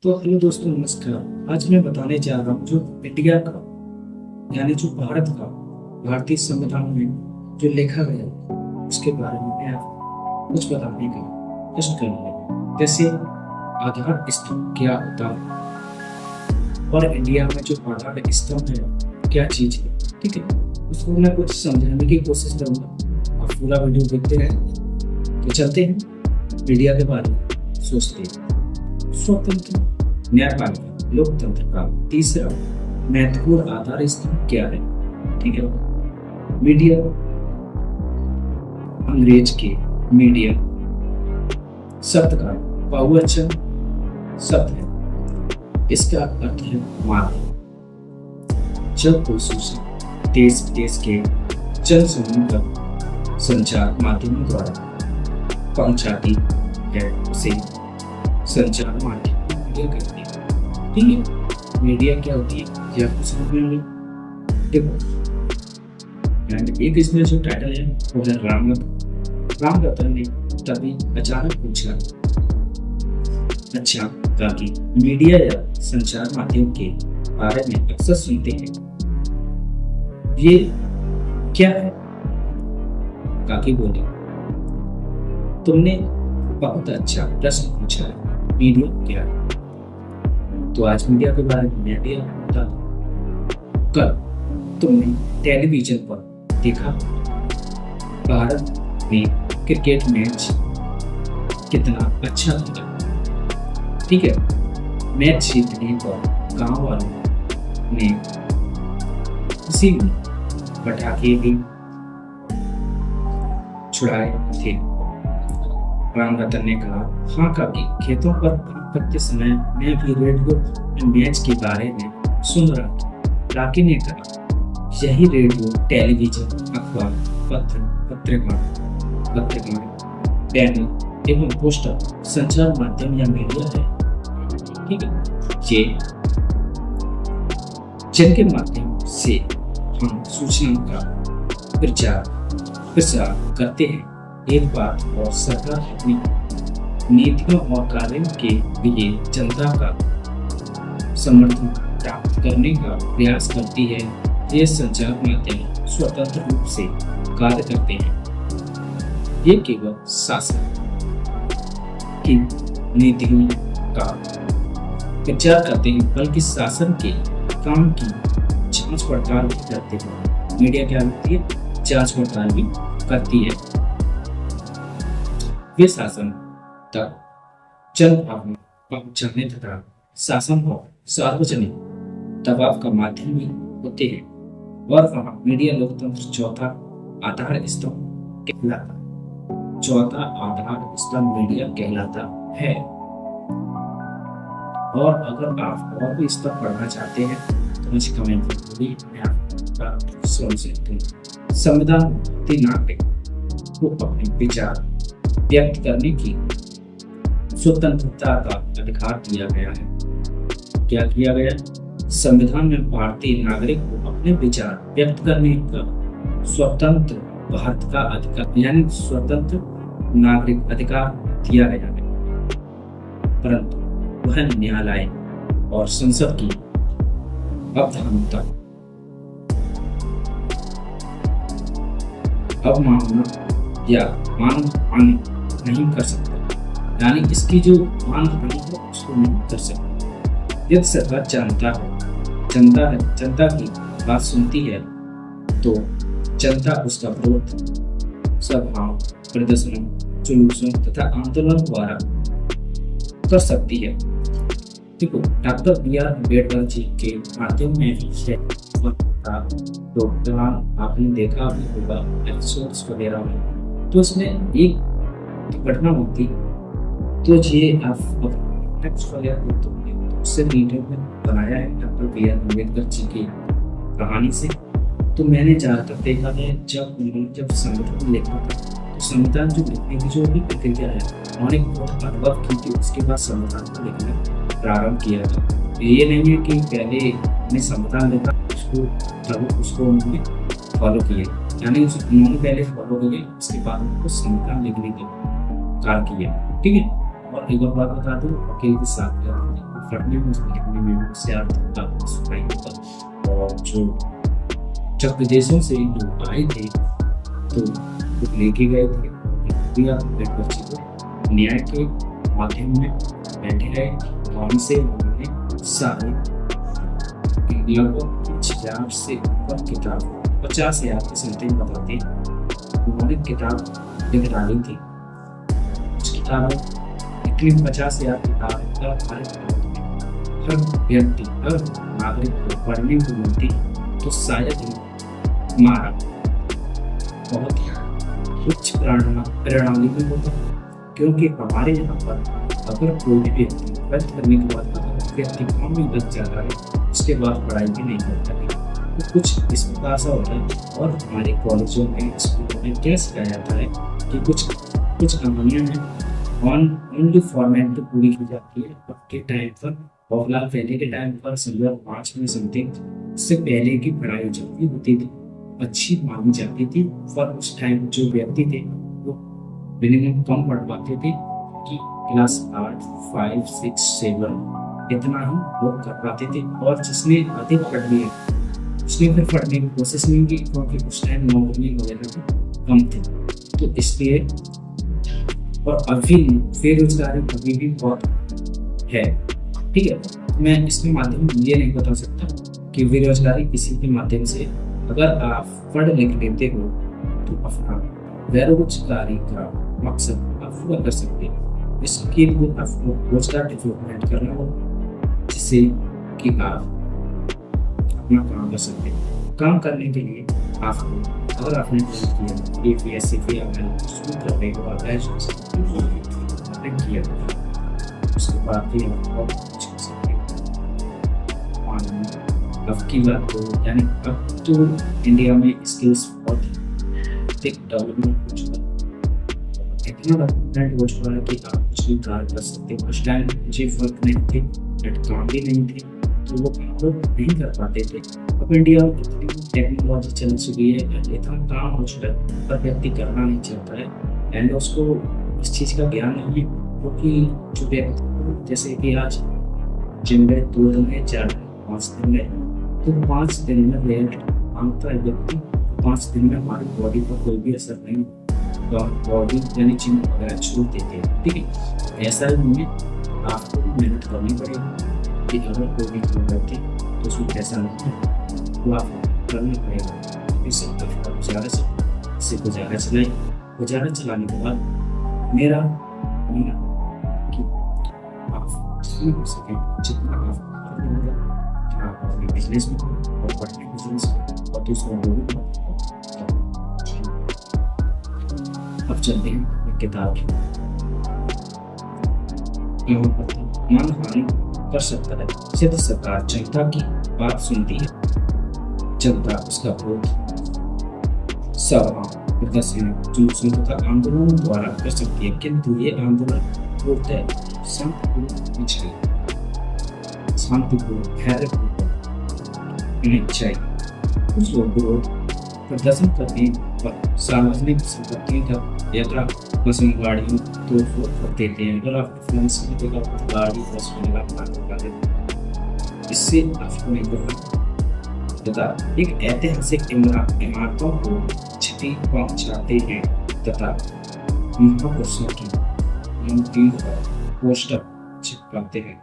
तो हेलो दोस्तों, नमस्कार। आज मैं बताने जा रहा हूँ जो इंडिया का यानी जो भारत का भारतीय संविधान में जो लिखा गया है उसके बारे में मैं आपको कुछ बताने का प्रश्न करूँगा। जैसे आधार स्तंभ क्या होता है और इंडिया में जो आधार स्तंभ है क्या चीज है, ठीक है। उसको मैं कुछ समझाने की कोशिश करूँगा। आप पूरा वीडियो देखते रहें। तो चलते हैं मीडिया के बारे में सोचते हैं। स्वतंत्र न्यायपालिका लोकतंत्र का तीसरा महत्वपूर्ण आधार स्तंभ क्या है, ठीक है। मीडिया, अंग्रेज के मीडिया शब्द का बहुवचन शब्द है। इसका अर्थ है माध्यम। जब कोई सूचना देश विदेश के जन समूह तक संचार माध्यमों द्वारा पहुंचाती है उसे संचार माध्यम मीडिया कहते हैं, ठीक है। मीडिया क्या होती है यह आपको समझ में आएगा। देखो, एक इसमें जो टाइटल है वो है रामरतन ने तभी अचानक पूछा, अच्छा ताकि मीडिया या संचार माध्यम के बारे में अक्सर सुनते हैं, ये क्या है? काकी बोले, तुमने बहुत अच्छा प्रश्न पूछा है। मीडिया क्या है? तो आज मीडिया के बारे में मीडिया बता दो। कल तुमने टेलीविजन पर देखा भारत में क्रिकेट मैच कितना अच्छा लगा, ठीक है। मैच जीतने पर गांव वालों ने खुशी में पटाखे भी छुड़ाए थे। रामरतन ने कहा, हाँ काकी, खेतों पर काम करते समय मैं भी रेडियो में मैच के बारे में सुन रहा था। काकी ने कहा, यही रेडियो, टेलीविजन, अखबार, पत्रिका, बैनर एवं पोस्टर संचार माध्यम या मीडिया है, ठीक है। ये जिनके माध्यम से हम सूचना का प्रचार करते हैं। एक बात और सरकार अपनी नीतियों और कार्यों के लिए जनता का समर्थन प्राप्त करने का प्रयास करती है। ये संचार माध्यम स्वतंत्र रूप से कार्य करते हैं। ये केवल शासन की नीतियों का प्रचार करते हैं, बल्कि शासन के काम की जांच पड़ताल भी करते हैं। मीडिया क्या करती है? जांच पड़ताल भी करती है। वे शासन तक जन भावना पहुंचाने तथा शासन को सार्वजनिक दबाव का माध्यम भी होते हैं। और वहाँ मीडिया लोकतंत्र चौथा आधार स्तंभ कहलाता है। चौथा आधार स्तंभ मीडिया कहलाता है। और अगर आप और भी इस पर पढ़ना चाहते हैं तो मुझे कमेंट में मैं आपका सुन सकते हैं। संविधान नागरिक को अपने विचार व्यक्त करने की स्वतंत्रता का अधिकार दिया गया है। क्या किया गया? संविधान में भारतीय नागरिक को अपने विचार व्यक्त करने का स्वतंत्र भारत का अधिकार यानी स्वतंत्र नागरिक अधिकार दिया गया है, परंतु वह न्यायालय और संसद की अवधारणा अवमानना या मानहानि नहीं कर सकता, यानी इसकी जो मानहानि है उसको नहीं कर सकता। यदि सरकार जनता की बात सुनती है तो जनता उसका विरोध सभाओं, प्रदर्शनों, जुलूसों तथा आंदोलन द्वारा कर सकती है। देखो, doctor B are Ambedkar ji के माध्यम में भी आपने देखा भी होगा एपिसोड्स वगैरह में, तो उसमें एक घटना होती तो ये आप टेक्स्ट वगैरह तो उससे रिलेटेड में बनाया है doctor B are Ambedkar ji की कहानी से। तो मैंने ज़्यादातर देखा है जब संविधान लिखा था तो संविधान जो लिखने की जो भी प्रक्रिया है उन्होंने बहुत अनुभव की थी, उसके बाद संविधान को लिखना प्रारंभ किया था। तो ये नहीं है कि पहले ने संविधान लिखा उसको उन्होंने फॉलो किए, यानी उन्होंने पहले फॉलो किए उसके बाद उनको संविधान लिखने का कार्य किया, ठीक है। और एक और बात बता दूं, वकील के साथ पढ़ने में, उसमें लिखने में उससे आर्थिकता को सुनाई होगा। और जो जब विदेशों से लोग आए थे तो वो लेके गए थे दिया बच्चे को न्याय के माध्यम में बैठे रहे। वहाँ से उन्होंने सारे लगभग 1000 से ऊपर किताब, 50,000 की समथिंग बताते उन्होंने किताब लिख डाली थी। कुछ किताबें इतनी 50,000 किताब हर व्यक्ति, हर नागरिक को पढ़ने को मिलती तो शायद ही हमारा बहुत उच्च प्रणाली में होता। क्योंकि हमारे यहाँ पर अगर कोई भी व्यक्ति 12th करने के बाद अगर व्यक्ति काम में लग जाता है उसके बाद पढ़ाई भी नहीं करता है, तो कुछ इस प्रकार से होता है। और हमारे कॉलेजों में, स्कूलों में क्या सिखाया जाता है कि कुछ कहानियाँ हैं ओनली फॉर्मेट पे पूरी की जाती है आपके टाइम पर। और फिलहाल पहले के टाइम पर सिल्वर 5 में समथिंग से पहले की पढ़ाई जो भी होती थी अच्छी मानी जाती थी। और उस टाइम जो व्यक्ति थे वो मिनिमम कम पढ़ पाते थे कि क्लास 8, 5, 6, 7 इतना ही वो कर पाते थे। और जिसने अधिक पढ़ लिया उसने फिर पढ़ने की कोशिश नहीं की, क्योंकि उस टाइम नौकरी वगैरह भी कम थे। तो इसलिए और अभी बेरोजगारी अभी भी बहुत है। ठीक है, मैं इसके माध्यम ये नहीं बता सकता कि बेरोजगारी किसी के माध्यम से अगर आप पढ़ लिख लेते हो तो अपना बेरोजगारी का मकसद आप पूरा कर सकते हैं। इसके लिए आपको रोजगार डेवलपमेंट करना होगा जिससे कि आप अपना काम कर सकते हैं। काम करने के लिए आपको अगर आपने किया APSC शुरू करने के बाद किया उसके बाद भी आप बहुत कुछ कर सकते हैं। अब की बात तो यानी अब तो इंडिया में स्किल्स बहुत डेवलपमेंट हो चुका है, इतना डेवलपमेंट हो चुका है कि आप कुछ भी कार्य कर सकते हैं। उस टाइम मुझे वर्क नहीं थे, नेट काम भी नहीं थे, तो वो काम लोग नहीं कर पाते थे। अब इंडिया में इतनी टेक्नोलॉजी चल चुकी है, इतना काम हो चुका है, पर व्यक्ति करना नहीं चाहता है एंड उसको इस चीज़ का ज्ञान नहीं है। क्योंकि जो व्यक्ति जैसे कि आज जिम में 2 दिन में 4 दिन 5 दिन में, तो 5 दिन में रिजल्ट मांगता है व्यक्ति। 5 दिन में हमारी बॉडी पर कोई भी असर नहीं, तो हम बॉडी यानी जिम वगैरह छोड़ देते हैं। ठीक है, ऐसा ही नहीं है, आपको मेहनत करनी पड़ेगी कि अगर कोई भी काम करती तो उसमें पैसा नहीं है तो आप करना पड़ेगा। इस गुजारा से गुजारा चलाई, गुजारा चलाने के बाद मेरा कि आप जितना हो सके जितना आप अपने बिजनेस में और पढ़ने बिजनेस में और दूसरों लोगों को। अब चलते हैं किताब मानहानि कर सकता है सिर्फ सरकार जनता की बात सुनती है, जनता उसका विरोध सभा प्रदर्शन जुलूसों तथा आंदोलनों द्वारा कर सकती है, किंतु ये आंदोलन पूर्णतः शांतिपूर्ण होना चाहिए। कुछ लोग विरोध प्रदर्शन करने पर सार्वजनिक संपत्तियों का यात्रा बसों गाड़ियों तोड़फोड़ कर देते हैं। अगर आप फ्रांस में देखा गाड़ी बस वगैरह इससे आपको नहीं करना तथा एक ऐतिहासिक इमारतों को क्षति पहुंचाते हैं तथा महापुरुषों की मूर्तियों पर पोस्टर चिपकाते हैं।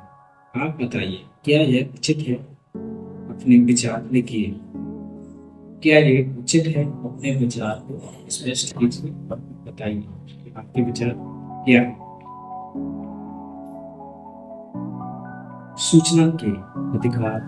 आप बताइए क्या यह उचित है? अपने विचार लिखिए। क्या ये उचित है? अपने विचार को स्पष्ट कीजिए और बताइए आपके विचार क्या है। सूचना के अधिकार